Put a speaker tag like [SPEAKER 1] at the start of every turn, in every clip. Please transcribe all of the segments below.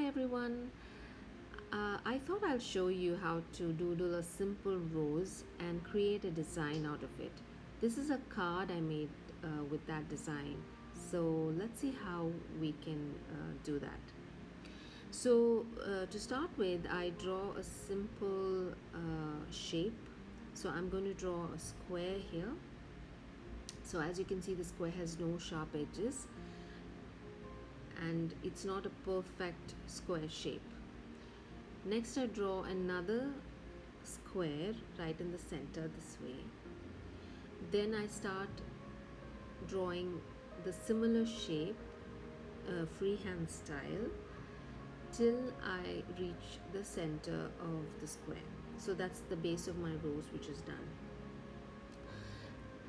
[SPEAKER 1] Hi everyone. I thought I'll show you how to doodle a simple rose and create a design out of it. This is a card I made with that design. So let's see how we can do that. To start with, I draw a simple shape. So I'm going to draw a square here. So as you can see, the square has no sharp edges and it's not a perfect square shape. Next, I draw another square right in the center this way. Then I start drawing the similar shape, freehand style, till I reach the center of the square. So that's the base of my rose, which is done.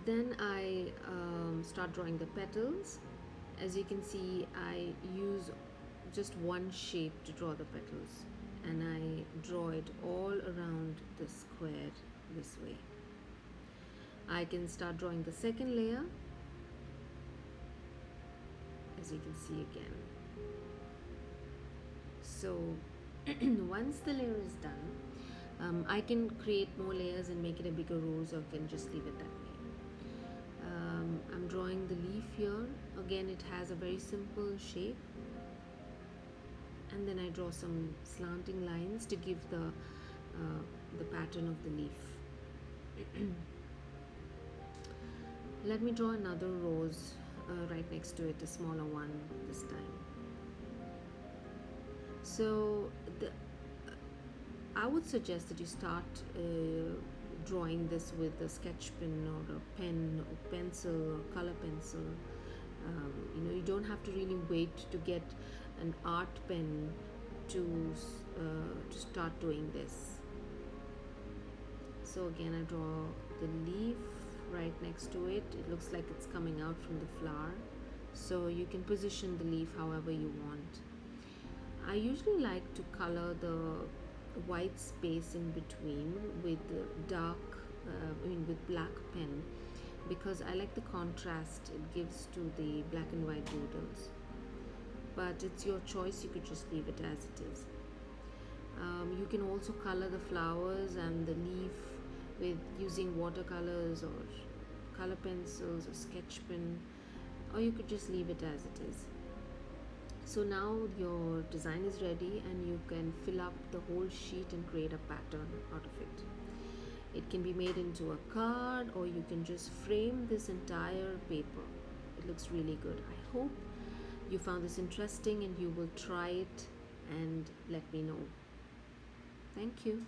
[SPEAKER 1] Then I start drawing the petals. As you can see, I use just one shape to draw the petals, and I draw it all around the square this way. I can start drawing the second layer, as you can see again. So once the layer is done, I can create more layers and make it a bigger rose, or can just leave it that way. I'm drawing the leaf here. Again, it has a very simple shape, and then I draw some slanting lines to give the pattern of the leaf. Let me draw another rose right next to it, a smaller one this time. So I would suggest that you start drawing this with a sketch pen or a pen or pencil or color pencil. You don't have to really wait to get an art pen to start doing this. So again, I draw the leaf right next to it. It looks like it's coming out from the flower. So you can position the leaf however you want. I usually like to color the white space in between with with black pen, because I like the contrast it gives to the black and white doodles. But it's your choice, you could just leave it as it is. You can also color the flowers and the leaf with using watercolors or color pencils or sketch pen, or you could just leave it as it is. So now your design is ready, and you can fill up the whole sheet and create a pattern out of it. It can be made into a card, or you can just frame this entire paper. It looks really good. I hope you found this interesting and you will try it and let me know. Thank you.